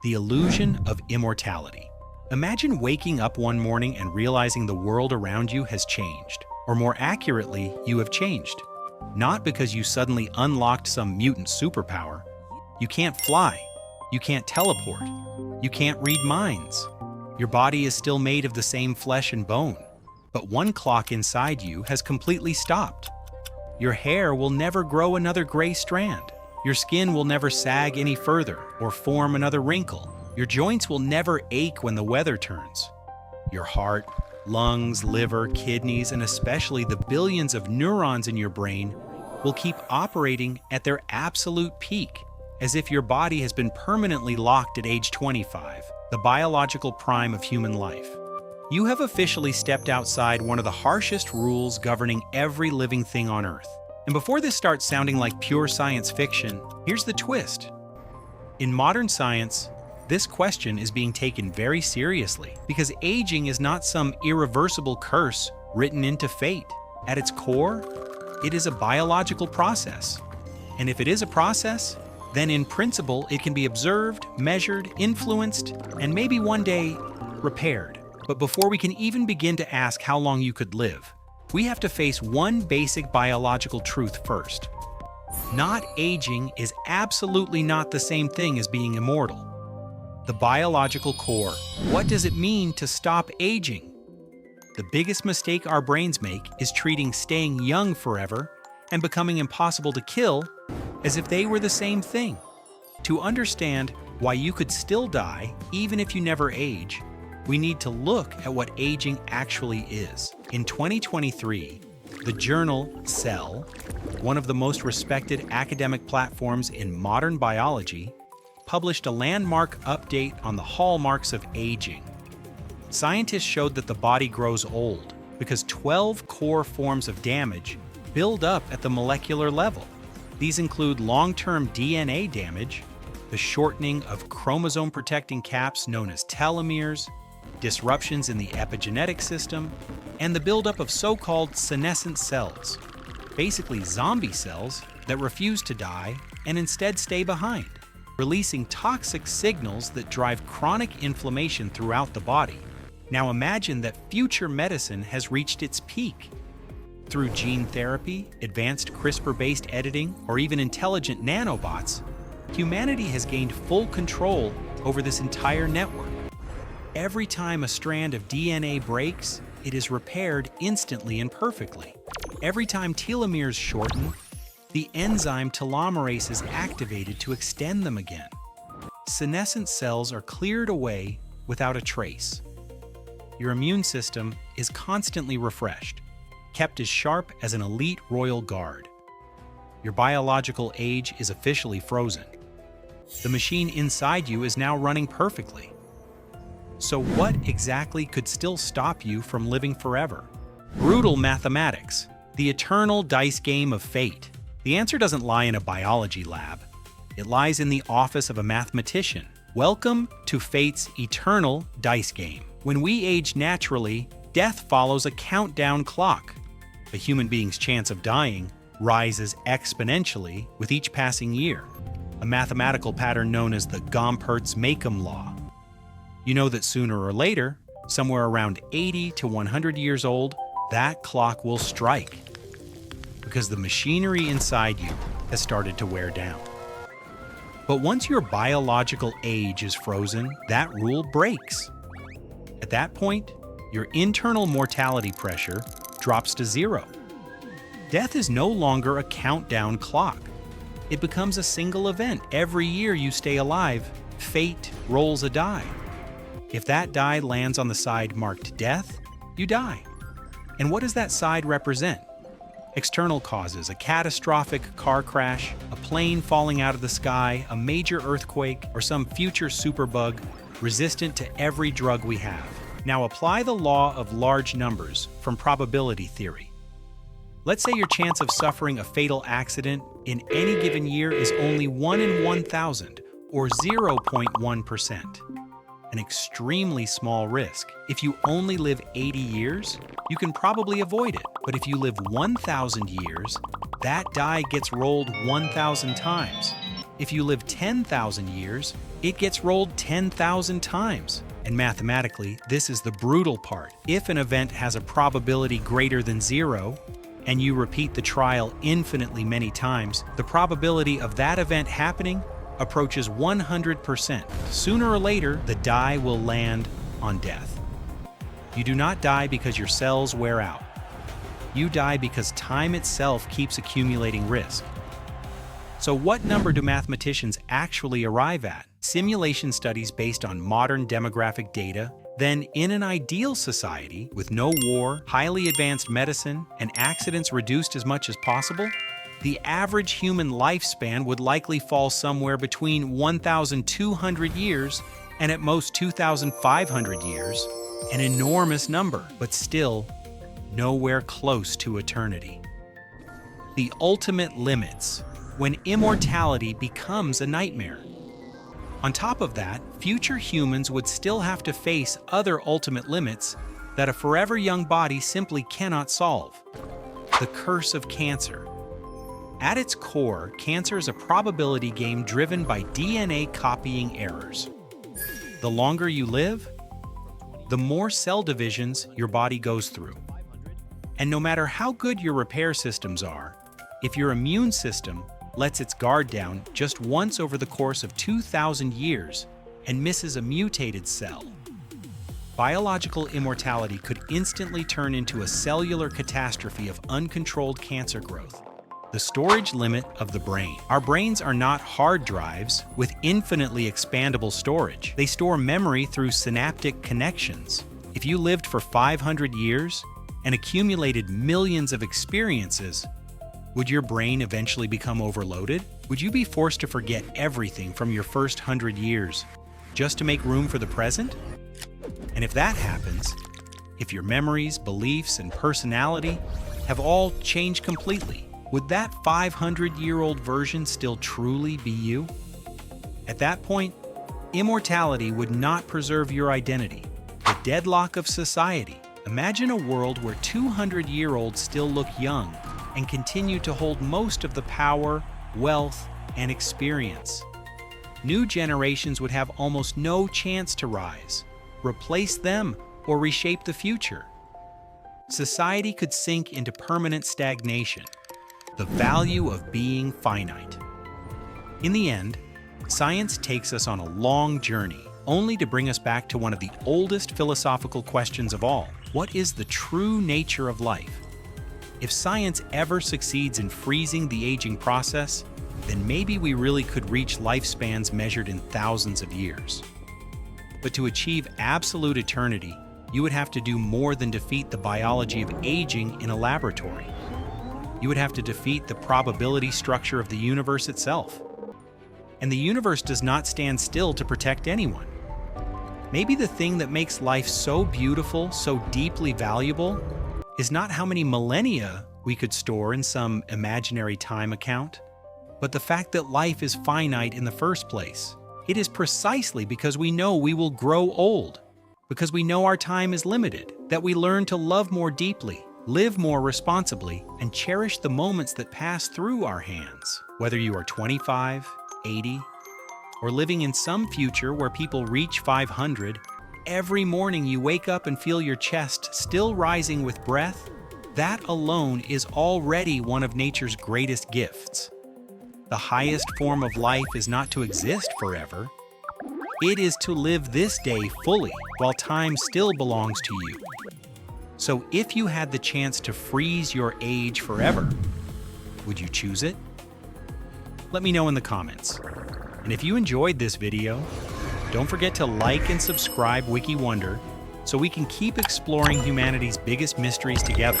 The illusion of immortality. Imagine waking up one morning and realizing the world around you has changed. Or more accurately, you have changed. Not because you suddenly unlocked some mutant superpower. You can't fly. You can't teleport. You can't read minds. Your body is still made of the same flesh and bone. But one clock inside you has completely stopped. Your hair will never grow another gray strand. Your skin will never sag any further or form another wrinkle. Your joints will never ache when the weather turns. Your heart, lungs, liver, kidneys, and especially the billions of neurons in your brain will keep operating at their absolute peak, as if your body has been permanently locked at age 25, the biological prime of human life. You have officially stepped outside one of the harshest rules governing every living thing on Earth. And before this starts sounding like pure science fiction, here's the twist. In modern science, this question is being taken very seriously because aging is not some irreversible curse written into fate. At its core, it is a biological process. And if it is a process, then in principle it can be observed, measured, influenced, and maybe one day repaired. But before we can even begin to ask how long you could live, we have to face one basic biological truth first. Not aging is absolutely not the same thing as being immortal. The biological core. What does it mean to stop aging? The biggest mistake our brains make is treating staying young forever and becoming impossible to kill as if they were the same thing. To understand why you could still die even if you never age, we need to look at what aging actually is. In 2023, the journal Cell, one of the most respected academic platforms in modern biology, published a landmark update on the hallmarks of aging. Scientists showed that the body grows old because 12 core forms of damage build up at the molecular level. These include long-term DNA damage, the shortening of chromosome-protecting caps known as telomeres, disruptions in the epigenetic system, and the buildup of so-called senescent cells, basically zombie cells that refuse to die and instead stay behind, releasing toxic signals that drive chronic inflammation throughout the body. Now imagine that future medicine has reached its peak. Through gene therapy, advanced CRISPR-based editing, or even intelligent nanobots, humanity has gained full control over this entire network. Every time a strand of DNA breaks, it is repaired instantly and perfectly. Every time telomeres shorten, the enzyme telomerase is activated to extend them again. Senescent cells are cleared away without a trace. Your immune system is constantly refreshed, kept as sharp as an elite royal guard. Your biological age is officially frozen. The machine inside you is now running perfectly. So what exactly could still stop you from living forever? Brutal mathematics, the eternal dice game of fate. The answer doesn't lie in a biology lab. It lies in the office of a mathematician. Welcome to fate's eternal dice game. When we age naturally, death follows a countdown clock. A human being's chance of dying rises exponentially with each passing year, a mathematical pattern known as the Gompertz-Makeham law. You know that sooner or later, somewhere around 80 to 100 years old, that clock will strike because the machinery inside you has started to wear down. But once your biological age is frozen, that rule breaks. At that point, your internal mortality pressure drops to zero. Death is no longer a countdown clock. It becomes a single event. Every year you stay alive, fate rolls a die. If that die lands on the side marked death, you die. And what does that side represent? External causes, a catastrophic car crash, a plane falling out of the sky, a major earthquake, or some future superbug resistant to every drug we have. Now apply the law of large numbers from probability theory. Let's say your chance of suffering a fatal accident in any given year is only 1 in 1,000, or 0.1%. An extremely small risk. If you only live 80 years, you can probably avoid it. But if you live 1,000 years, that die gets rolled 1,000 times. If you live 10,000 years, it gets rolled 10,000 times. And mathematically, this is the brutal part. If an event has a probability greater than 0, and you repeat the trial infinitely many times, the probability of that event happening approaches 100%. Sooner or later, the die will land on death. You do not die because your cells wear out. You die because time itself keeps accumulating risk. So what number do mathematicians actually arrive at? Simulation studies based on modern demographic data. Then, in an ideal society, with no war, highly advanced medicine, and accidents reduced as much as possible, the average human lifespan would likely fall somewhere between 1,200 years and at most 2,500 years, an enormous number, but still nowhere close to eternity. The ultimate limits, when immortality becomes a nightmare. On top of that, future humans would still have to face other ultimate limits that a forever young body simply cannot solve. The curse of cancer. At its core, cancer is a probability game driven by DNA copying errors. The longer you live, the more cell divisions your body goes through. And no matter how good your repair systems are, if your immune system lets its guard down just once over the course of 2,000 years and misses a mutated cell, biological immortality could instantly turn into a cellular catastrophe of uncontrolled cancer growth. The storage limit of the brain. Our brains are not hard drives with infinitely expandable storage. They store memory through synaptic connections. If you lived for 500 years and accumulated millions of experiences, would your brain eventually become overloaded? Would you be forced to forget everything from your first 100 years just to make room for the present? And if that happens, if your memories, beliefs, and personality have all changed completely, would that 500-year-old version still truly be you? At that point, immortality would not preserve your identity. The deadlock of society. Imagine a world where 200-year-olds still look young and continue to hold most of the power, wealth, and experience. New generations would have almost no chance to rise, replace them, or reshape the future. Society could sink into permanent stagnation. The value of being finite. In the end, science takes us on a long journey, only to bring us back to one of the oldest philosophical questions of all. What is the true nature of life? If science ever succeeds in freezing the aging process, then maybe we really could reach lifespans measured in thousands of years. But to achieve absolute eternity, you would have to do more than defeat the biology of aging in a laboratory. You would have to defeat the probability structure of the universe itself. And the universe does not stand still to protect anyone. Maybe the thing that makes life so beautiful, so deeply valuable, is not how many millennia we could store in some imaginary time account, but the fact that life is finite in the first place. It is precisely because we know we will grow old, because we know our time is limited, that we learn to love more deeply, live more responsibly, and cherish the moments that pass through our hands. Whether you are 25, 80, or living in some future where people reach 500, every morning you wake up and feel your chest still rising with breath, that alone is already one of nature's greatest gifts. The highest form of life is not to exist forever. It is to live this day fully while time still belongs to you. So if you had the chance to freeze your age forever, would you choose it? Let me know in the comments. And if you enjoyed this video, don't forget to like and subscribe Wiki Wonder so we can keep exploring humanity's biggest mysteries together.